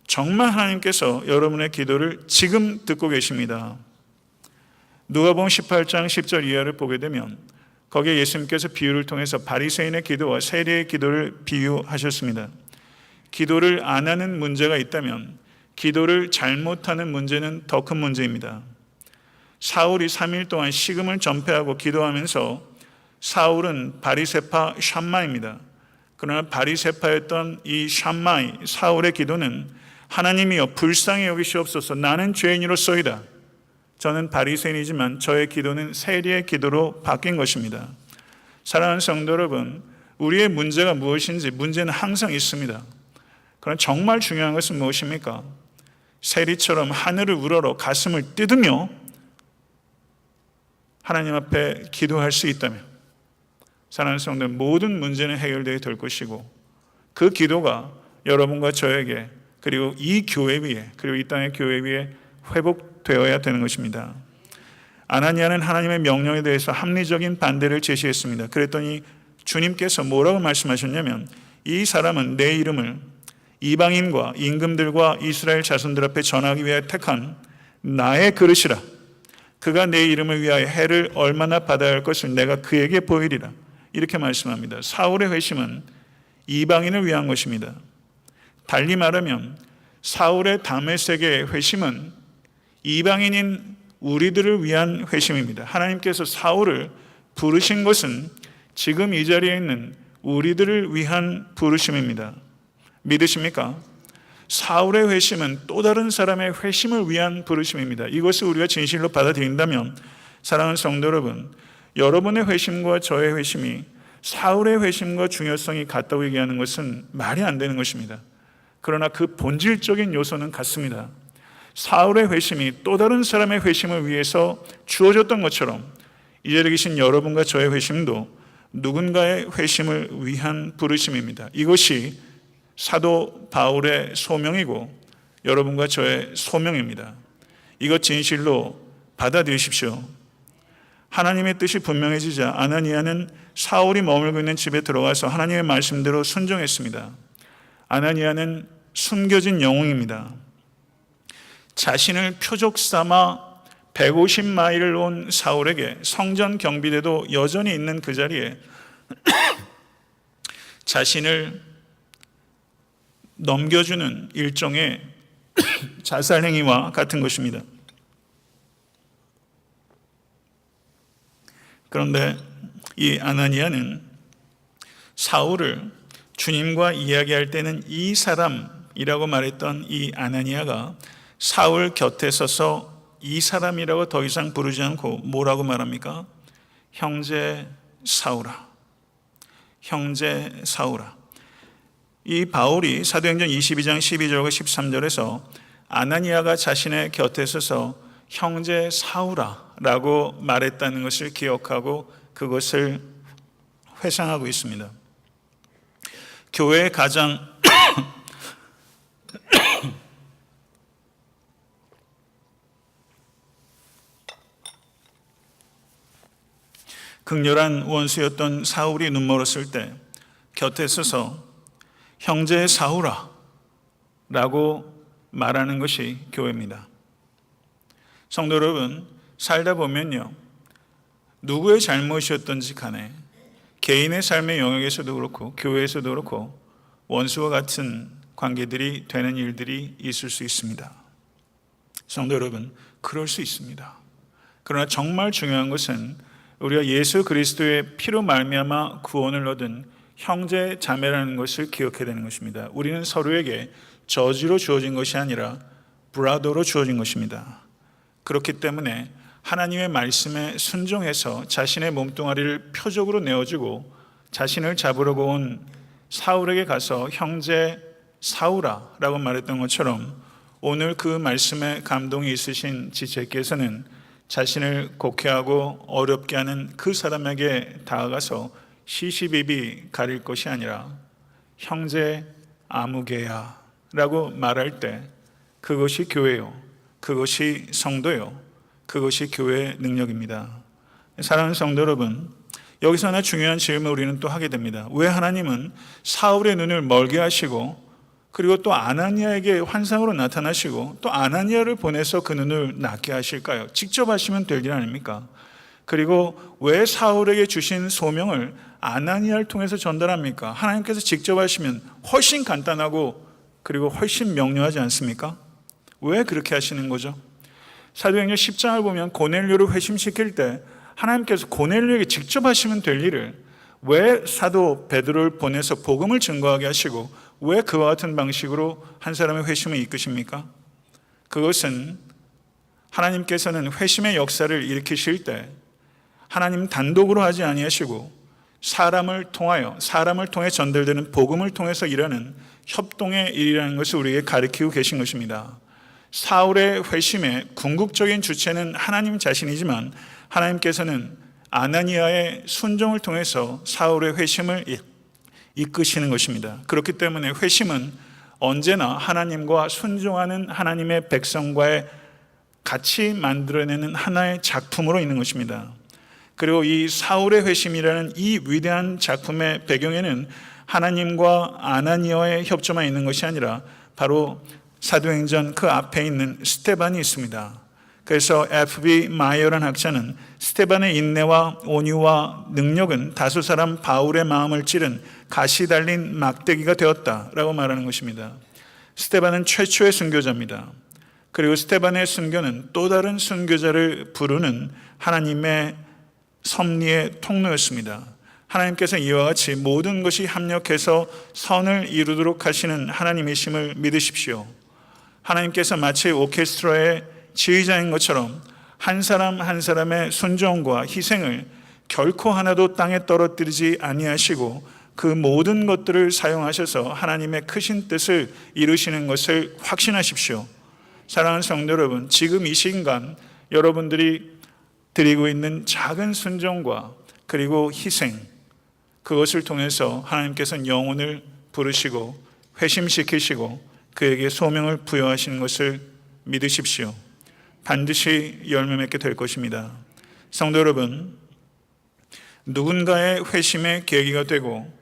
정말 하나님께서 여러분의 기도를 지금 듣고 계십니다. 누가복음 18장 10절 이하를 보게 되면 거기에 예수님께서 비유를 통해서 바리새인의 기도와 세리의 기도를 비유하셨습니다. 기도를 안 하는 문제가 있다면 기도를 잘못하는 문제는 더 큰 문제입니다. 사울이 3일 동안 식음을 전폐하고 기도하면서, 사울은 바리새파 샴마입니다. 그러나 바리새파였던 이 샴마이 사울의 기도는 하나님이여 불쌍히 여기시옵소서, 나는 죄인이로소이다. 저는 바리새인이지만 저의 기도는 세리의 기도로 바뀐 것입니다. 사랑하는 성도 여러분, 우리의 문제가 무엇인지 문제는 항상 있습니다. 그러나 정말 중요한 것은 무엇입니까? 세리처럼 하늘을 우러러 가슴을 뜯으며 하나님 앞에 기도할 수 있다면, 사랑하는 성도들, 모든 문제는 해결되게 될 것이고, 그 기도가 여러분과 저에게, 그리고 이 교회 위에, 그리고 이 땅의 교회 위에 회복되어야 되는 것입니다. 아나니아는 하나님의 명령에 대해서 합리적인 반대를 제시했습니다. 그랬더니 주님께서 뭐라고 말씀하셨냐면, 이 사람은 내 이름을 이방인과 임금들과 이스라엘 자손들 앞에 전하기 위해 택한 나의 그릇이라. 그가 내 이름을 위하여 해를 얼마나 받아야 할 것을 내가 그에게 보이리라. 이렇게 말씀합니다. 사울의 회심은 이방인을 위한 것입니다. 달리 말하면 사울의 다메섹의 회심은 이방인인 우리들을 위한 회심입니다. 하나님께서 사울을 부르신 것은 지금 이 자리에 있는 우리들을 위한 부르심입니다. 믿으십니까? 사울의 회심은 또 다른 사람의 회심을 위한 부르심입니다. 이것을 우리가 진실로 받아들인다면 사랑하는 성도 여러분, 여러분의 회심과 저의 회심이 사울의 회심과 중요성이 같다고 얘기하는 것은 말이 안 되는 것입니다. 그러나 그 본질적인 요소는 같습니다. 사울의 회심이 또 다른 사람의 회심을 위해서 주어졌던 것처럼 이 자리에 계신 여러분과 저의 회심도 누군가의 회심을 위한 부르심입니다. 이것이 사도 바울의 소명이고 여러분과 저의 소명입니다. 이것 진실로 받아들이십시오. 하나님의 뜻이 분명해지자 아나니아는 사울이 머물고 있는 집에 들어가서 하나님의 말씀대로 순종했습니다. 아나니아는 숨겨진 영웅입니다. 자신을 표적 삼아 150마일을 온 사울에게 성전 경비대도 여전히 있는 그 자리에 자신을 넘겨주는 일종의 자살행위와 같은 것입니다. 그런데 이 아나니아는 사울을 주님과 이야기할 때는 이 사람이라고 말했던 이 아나니아가 사울 곁에 서서 이 사람이라고 더 이상 부르지 않고 뭐라고 말합니까? 형제 사울아. 형제 사울아. 이 바울이 사도행전 22장 12절과 13절에서 아나니아가 자신의 곁에 서서 형제 사울아 라고 말했다는 것을 기억하고 그것을 회상하고 있습니다. 교회의 가장 극렬한 원수였던 사울이 눈멀었을 때 곁에 서서 형제 사울아 라고 말하는 것이 교회입니다. 성도 여러분, 살다 보면요, 누구의 잘못이었던지 간에 개인의 삶의 영역에서도 그렇고 교회에서도 그렇고 원수와 같은 관계들이 되는 일들이 있을 수 있습니다. 성도 여러분, 그럴 수 있습니다. 그러나 정말 중요한 것은 우리가 예수 그리스도의 피로 말미암아 구원을 얻은 형제 자매라는 것을 기억해야 되는 것입니다. 우리는 서로에게 저주로 주어진 것이 아니라 브라더로 주어진 것입니다. 그렇기 때문에 하나님의 말씀에 순종해서 자신의 몸뚱아리를 표적으로 내어주고 자신을 잡으려고 온 사울에게 가서 형제 사울아 라고 말했던 것처럼 오늘 그 말씀에 감동이 있으신 지체께서는 자신을 곡해하고 어렵게 하는 그 사람에게 다가가서 시시비비 가릴 것이 아니라 형제 아무개야 라고 말할 때 그것이 교회요, 그것이 성도요, 그것이 교회의 능력입니다. 사랑하는 성도 여러분, 여기서 하나 중요한 질문을 우리는 또 하게 됩니다. 왜 하나님은 사울의 눈을 멀게 하시고 그리고 또 아나니아에게 환상으로 나타나시고 또 아나니아를 보내서 그 눈을 낫게 하실까요? 직접 하시면 될 일 아닙니까? 그리고 왜 사울에게 주신 소명을 아나니아를 통해서 전달합니까? 하나님께서 직접 하시면 훨씬 간단하고 그리고 훨씬 명료하지 않습니까? 왜 그렇게 하시는 거죠? 사도행전 10장을 보면 고넬료를 회심시킬 때 하나님께서 고넬료에게 직접 하시면 될 일을 왜 사도 베드로를 보내서 복음을 증거하게 하시고 왜 그와 같은 방식으로 한 사람의 회심을 이끄십니까? 그것은 하나님께서는 회심의 역사를 일으키실 때 하나님 단독으로 하지 아니하시고 사람을 통해 전달되는 복음을 통해서 일하는 협동의 일이라는 것을 우리에게 가르치고 계신 것입니다. 사울의 회심의 궁극적인 주체는 하나님 자신이지만 하나님께서는 아나니아의 순종을 통해서 사울의 회심을 이끄시는 것입니다. 그렇기 때문에 회심은 언제나 하나님과 순종하는 하나님의 백성과의 같이 만들어내는 하나의 작품으로 있는 것입니다. 그리고 이 사울의 회심이라는 이 위대한 작품의 배경에는 하나님과 아나니아의 협조만 있는 것이 아니라 바로 사도행전 그 앞에 있는 스테반이 있습니다. 그래서 F.B. 마이어라는 학자는 스테반의 인내와 온유와 능력은 다수 사람 바울의 마음을 찌른 가시 달린 막대기가 되었다라고 말하는 것입니다. 스데반은 최초의 순교자입니다. 그리고 스데반의 순교는 또 다른 순교자를 부르는 하나님의 섭리의 통로였습니다. 하나님께서 이와 같이 모든 것이 합력해서 선을 이루도록 하시는 하나님이심을 믿으십시오. 하나님께서 마치 오케스트라의 지휘자인 것처럼 한 사람 한 사람의 순종과 희생을 결코 하나도 땅에 떨어뜨리지 아니하시고 그 모든 것들을 사용하셔서 하나님의 크신 뜻을 이루시는 것을 확신하십시오. 사랑하는 성도 여러분, 지금 이 순간 여러분들이 드리고 있는 작은 순종과 그리고 희생, 그것을 통해서 하나님께서는 영혼을 부르시고 회심시키시고 그에게 소명을 부여하시는 것을 믿으십시오. 반드시 열매 맺게 될 것입니다. 성도 여러분, 누군가의 회심의 계기가 되고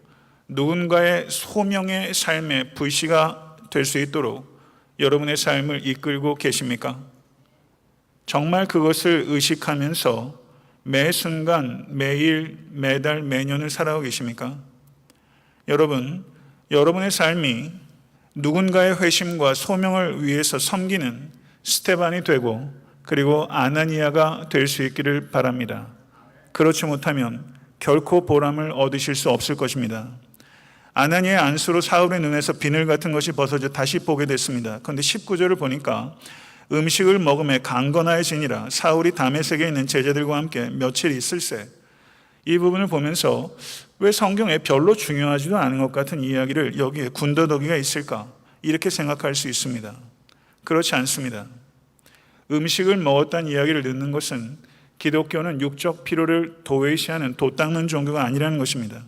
누군가의 소명의 삶의 불씨가 될 수 있도록 여러분의 삶을 이끌고 계십니까? 정말 그것을 의식하면서 매 순간, 매일, 매달, 매년을 살아가고 계십니까? 여러분, 여러분의 삶이 누군가의 회심과 소명을 위해서 섬기는 스데반이 되고 그리고 아나니아가 될 수 있기를 바랍니다. 그렇지 못하면 결코 보람을 얻으실 수 없을 것입니다. 아나니아의 안수로 사울의 눈에서 비늘 같은 것이 벗어져 다시 보게 됐습니다. 그런데 19절을 보니까 음식을 먹음에 강건하여지니라. 사울이 다메섹에 있는 제자들과 함께 며칠 있을새. 이 부분을 보면서 왜 성경에 별로 중요하지도 않은 것 같은 이야기를 여기에 군더더기가 있을까? 이렇게 생각할 수 있습니다. 그렇지 않습니다. 음식을 먹었다는 이야기를 듣는 것은 기독교는 육적 필요를 도외시하는 도 닦는 종교가 아니라는 것입니다.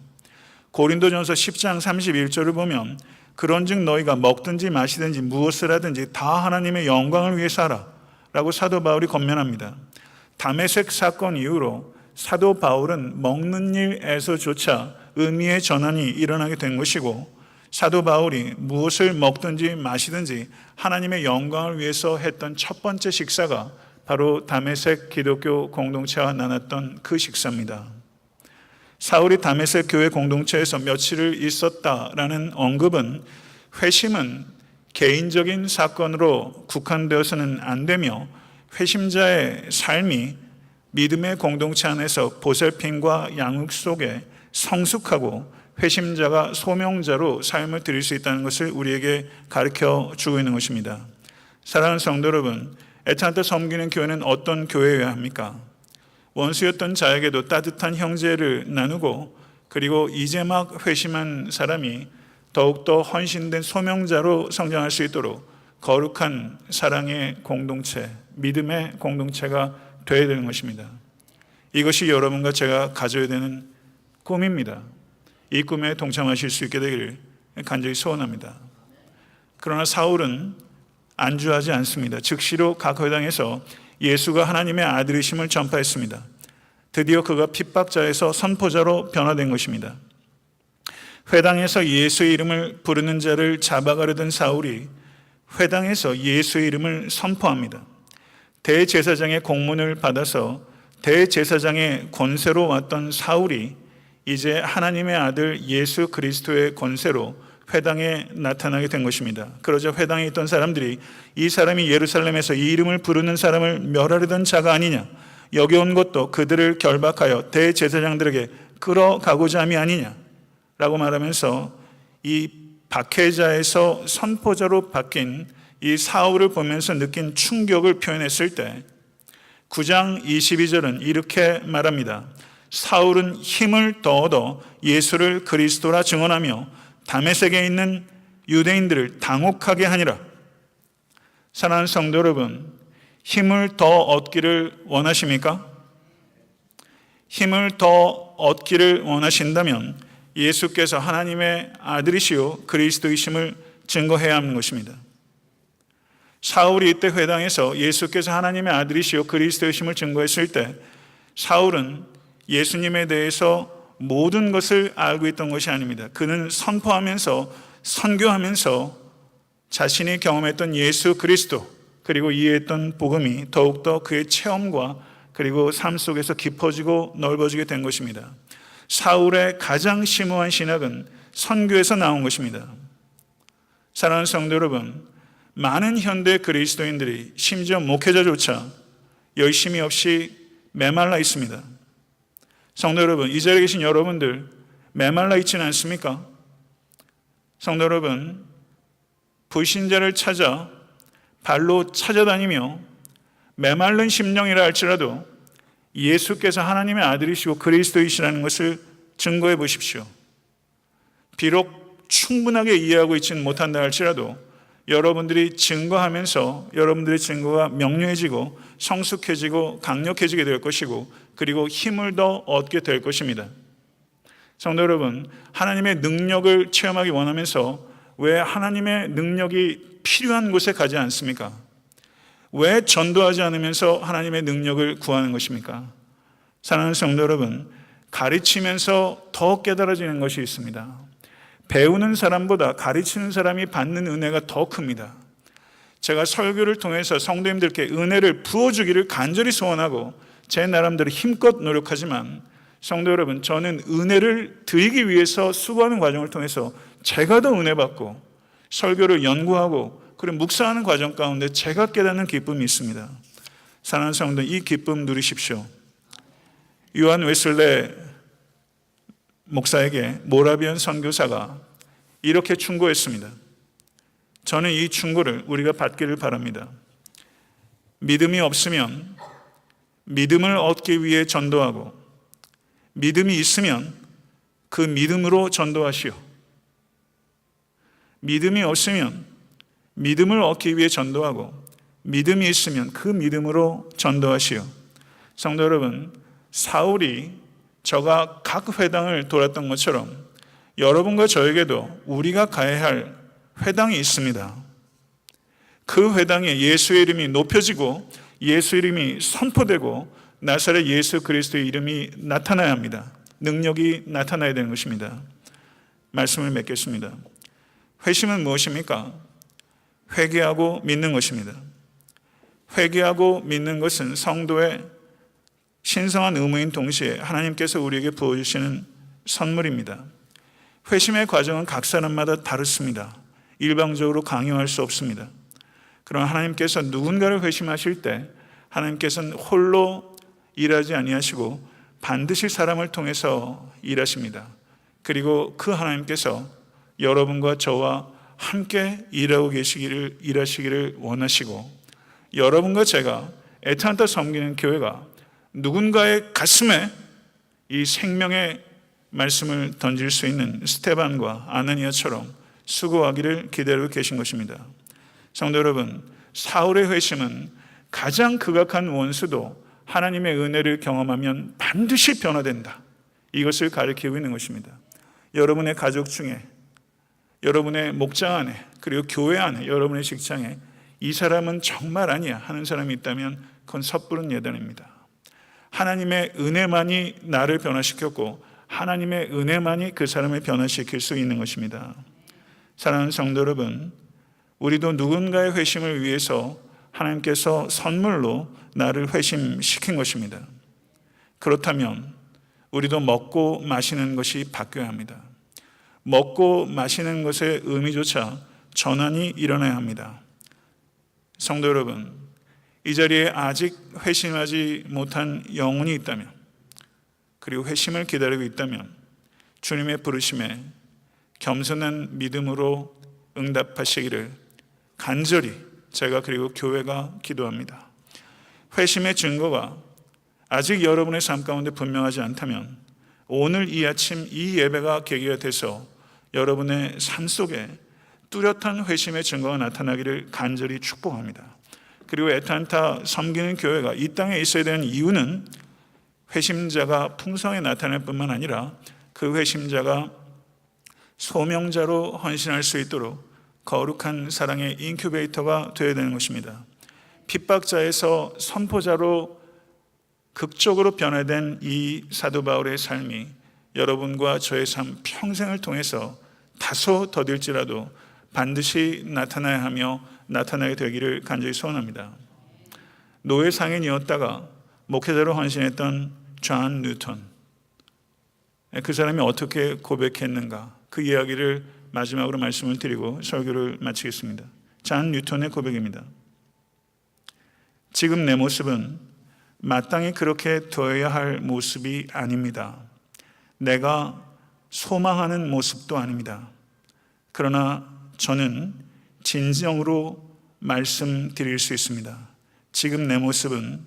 고린도전서 10장 31절을 보면 그런즉 너희가 먹든지 마시든지 무엇을 하든지 다 하나님의 영광을 위해서 하라 라고 사도 바울이 권면합니다. 다메섹 사건 이후로 사도 바울은 먹는 일에서조차 의미의 전환이 일어나게 된 것이고 사도 바울이 무엇을 먹든지 마시든지 하나님의 영광을 위해서 했던 첫 번째 식사가 바로 다메섹 기독교 공동체와 나눴던 그 식사입니다. 사울이 다메섹 교회 공동체에서 며칠을 있었다라는 언급은 회심은 개인적인 사건으로 국한되어서는 안 되며 회심자의 삶이 믿음의 공동체 안에서 보살핌과 양육 속에 성숙하고 회심자가 소명자로 삶을 드릴 수 있다는 것을 우리에게 가르쳐 주고 있는 것입니다. 사랑하는 성도 여러분, 애타한테 섬기는 교회는 어떤 교회여야 합니까? 원수였던 자에게도 따뜻한 형제를 나누고 그리고 이제 막 회심한 사람이 더욱더 헌신된 소명자로 성장할 수 있도록 거룩한 사랑의 공동체, 믿음의 공동체가 되어야 되는 것입니다. 이것이 여러분과 제가 가져야 되는 꿈입니다. 이 꿈에 동참하실 수 있게 되기를 간절히 소원합니다. 그러나 사울은 안주하지 않습니다. 즉시로 각 회당에서 예수가 하나님의 아들이심을 전파했습니다. 드디어 그가 핍박자에서 선포자로 변화된 것입니다. 회당에서 예수의 이름을 부르는 자를 잡아가려던 사울이 회당에서 예수의 이름을 선포합니다. 대제사장의 공문을 받아서 대제사장의 권세로 왔던 사울이 이제 하나님의 아들 예수 그리스도의 권세로 회당에 나타나게 된 것입니다. 그러자 회당에 있던 사람들이 이 사람이 예루살렘에서 이 이름을 부르는 사람을 멸하려던 자가 아니냐, 여기 온 것도 그들을 결박하여 대제사장들에게 끌어가고자 함이 아니냐 라고 말하면서 이 박해자에서 선포자로 바뀐 이 사울을 보면서 느낀 충격을 표현했을 때 9장 22절은 이렇게 말합니다. 사울은 힘을 더 얻어 예수를 그리스도라 증언하며 다메섹에 있는 유대인들을 당혹하게 하니라. 사랑하는 성도 여러분, 힘을 더 얻기를 원하십니까? 힘을 더 얻기를 원하신다면 예수께서 하나님의 아들이시요 그리스도이심을 증거해야 하는 것입니다. 사울이 이때 회당에서 예수께서 하나님의 아들이시요 그리스도이심을 증거했을 때 사울은 예수님에 대해서 모든 것을 알고 있던 것이 아닙니다. 그는 선포하면서 선교하면서 자신이 경험했던 예수 그리스도 그리고 이해했던 복음이 더욱더 그의 체험과 그리고 삶 속에서 깊어지고 넓어지게 된 것입니다. 사울의 가장 심오한 신학은 선교에서 나온 것입니다. 사랑하는 성도 여러분, 많은 현대 그리스도인들이 심지어 목회자조차 열심히 없이 메말라 있습니다. 성도 여러분, 이 자리에 계신 여러분들 메말라 있지는 않습니까? 성도 여러분, 불신자를 찾아 발로 찾아다니며 메말른 심령이라 할지라도 예수께서 하나님의 아들이시고 그리스도이시라는 것을 증거해 보십시오. 비록 충분하게 이해하고 있지는 못한다 할지라도 여러분들이 증거하면서 여러분들의 증거가 명료해지고 성숙해지고 강력해지게 될 것이고 그리고 힘을 더 얻게 될 것입니다. 성도 여러분, 하나님의 능력을 체험하기 원하면서 왜 하나님의 능력이 필요한 곳에 가지 않습니까? 왜 전도하지 않으면서 하나님의 능력을 구하는 것입니까? 사랑하는 성도 여러분, 가르치면서 더 깨달아지는 것이 있습니다. 배우는 사람보다 가르치는 사람이 받는 은혜가 더 큽니다. 제가 설교를 통해서 성도님들께 은혜를 부어주기를 간절히 소원하고 제 나름대로 힘껏 노력하지만 성도 여러분, 저는 은혜를 드리기 위해서 수고하는 과정을 통해서 제가 더 은혜 받고 설교를 연구하고 그리고 묵상하는 과정 가운데 제가 깨닫는 기쁨이 있습니다. 사랑하는 성도, 이 기쁨 누리십시오. 요한 웨슬레 목사에게 모라비안 선교사가 이렇게 충고했습니다. 저는 이 충고를 우리가 받기를 바랍니다. 믿음이 없으면 믿음을 얻기 위해 전도하고 믿음이 있으면 그 믿음으로 전도하시오. 믿음이 없으면 믿음을 얻기 위해 전도하고 믿음이 있으면 그 믿음으로 전도하시오. 성도 여러분, 사울이 저가 각 회당을 돌았던 것처럼 여러분과 저에게도 우리가 가야 할 회당이 있습니다. 그 회당에 예수의 이름이 높여지고 예수 이름이 선포되고 나사렛 예수 그리스도의 이름이 나타나야 합니다. 능력이 나타나야 되는 것입니다. 말씀을 맺겠습니다. 회심은 무엇입니까? 회개하고 믿는 것입니다. 회개하고 믿는 것은 성도의 신성한 의무인 동시에 하나님께서 우리에게 부어주시는 선물입니다. 회심의 과정은 각 사람마다 다릅니다. 일방적으로 강요할 수 없습니다. 그러나 하나님께서 누군가를 회심하실 때 하나님께서는 홀로 일하지 아니하시고 반드시 사람을 통해서 일하십니다. 그리고 그 하나님께서 여러분과 저와 함께 일하시기를 원하시고 여러분과 제가 애타한테 섬기는 교회가 누군가의 가슴에 이 생명의 말씀을 던질 수 있는 스테반과 아나니아처럼 수고하기를 기다리고 계신 것입니다. 성도 여러분, 사울의 회심은 가장 극악한 원수도 하나님의 은혜를 경험하면 반드시 변화된다. 이것을 가르치고 있는 것입니다. 여러분의 가족 중에, 여러분의 목장 안에, 그리고 교회 안에, 여러분의 직장에 이 사람은 정말 아니야 하는 사람이 있다면 그건 섣부른 예단입니다. 하나님의 은혜만이 나를 변화시켰고 하나님의 은혜만이 그 사람을 변화시킬 수 있는 것입니다. 사랑하는 성도 여러분, 우리도 누군가의 회심을 위해서 하나님께서 선물로 나를 회심시킨 것입니다. 그렇다면 우리도 먹고 마시는 것이 바뀌어야 합니다. 먹고 마시는 것의 의미조차 전환이 일어나야 합니다. 성도 여러분, 이 자리에 아직 회심하지 못한 영혼이 있다면, 그리고 회심을 기다리고 있다면 주님의 부르심에 겸손한 믿음으로 응답하시기를 간절히 제가 그리고 교회가 기도합니다. 회심의 증거가 아직 여러분의 삶 가운데 분명하지 않다면 오늘 이 아침 이 예배가 계기가 돼서 여러분의 삶 속에 뚜렷한 회심의 증거가 나타나기를 간절히 축복합니다. 그리고 애타한타 섬기는 교회가 이 땅에 있어야 되는 이유는 회심자가 풍성하게 나타날 뿐만 아니라 그 회심자가 소명자로 헌신할 수 있도록 거룩한 사랑의 인큐베이터가 되어야 되는 것입니다. 핍박자에서 선포자로 극적으로 변화된 이 사도 바울의 삶이 여러분과 저의 삶 평생을 통해서 다소 더딜지라도 반드시 나타나야 하며 나타나게 되기를 간절히 소원합니다. 노예 상인이었다가 목회자로 헌신했던 존 뉴턴, 그 사람이 어떻게 고백했는가, 그 이야기를 마지막으로 말씀을 드리고 설교를 마치겠습니다. 잔 뉴턴의 고백입니다. 지금 내 모습은 마땅히 그렇게 되어야 할 모습이 아닙니다. 내가 소망하는 모습도 아닙니다. 그러나 저는 진정으로 말씀드릴 수 있습니다. 지금 내 모습은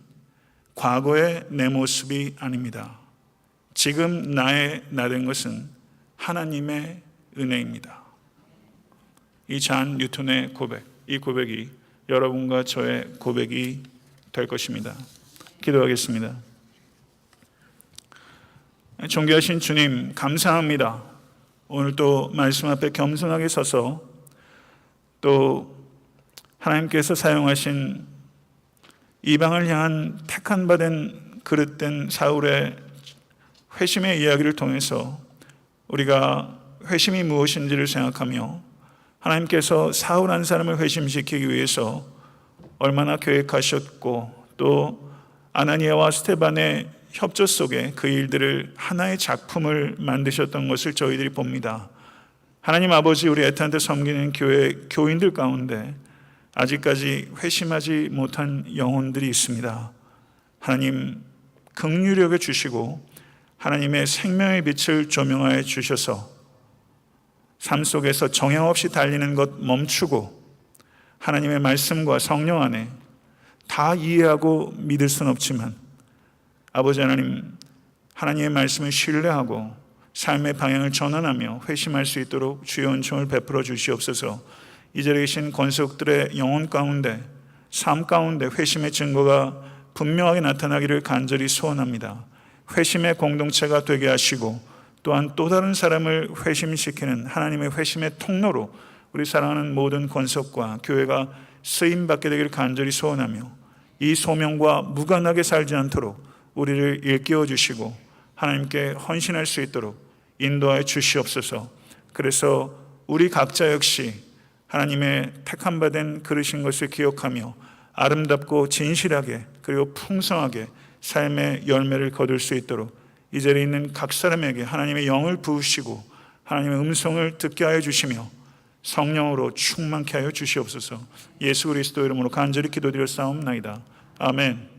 과거의 내 모습이 아닙니다. 지금 나의 나 된 것은 하나님의 은혜입니다. 이 잔 뉴턴의 고백, 이 고백이 여러분과 저의 고백이 될 것입니다. 기도하겠습니다. 존귀하신 주님, 감사합니다. 오늘 또 말씀 앞에 겸손하게 서서 또 하나님께서 사용하신 이방을 향한 택한 받은 그릇된 사울의 회심의 이야기를 통해서 우리가 회심이 무엇인지를 생각하며 하나님께서 사울 한 사람을 회심시키기 위해서 얼마나 계획하셨고 또 아나니아와 스데반의 협조 속에 그 일들을 하나의 작품을 만드셨던 것을 저희들이 봅니다. 하나님 아버지, 우리 애타한테 섬기는 교회 교인들 가운데 아직까지 회심하지 못한 영혼들이 있습니다. 하나님 긍휼히 여겨 주시고 하나님의 생명의 빛을 조명하여 주셔서 삶 속에서 정형 없이 달리는 것 멈추고 하나님의 말씀과 성령 안에 다 이해하고 믿을 수는 없지만 아버지 하나님, 하나님의 말씀을 신뢰하고 삶의 방향을 전환하며 회심할 수 있도록 주의 은총을 베풀어 주시옵소서. 이 자리에 계신 권속들의 영혼 가운데, 삶 가운데 회심의 증거가 분명하게 나타나기를 간절히 소원합니다. 회심의 공동체가 되게 하시고 또한 또 다른 사람을 회심시키는 하나님의 회심의 통로로 우리 사랑하는 모든 권속과 교회가 쓰임받게 되기를 간절히 소원하며 이 소명과 무관하게 살지 않도록 우리를 일깨워 주시고 하나님께 헌신할 수 있도록 인도하여 주시옵소서. 그래서 우리 각자 역시 하나님의 택함 받은 그릇인 것을 기억하며 아름답고 진실하게 그리고 풍성하게 삶의 열매를 거둘 수 있도록 이 자리에 있는 각 사람에게 하나님의 영을 부으시고 하나님의 음성을 듣게 하여 주시며 성령으로 충만케 하여 주시옵소서. 예수 그리스도 이름으로 간절히 기도드려 싸움나이다. 아멘.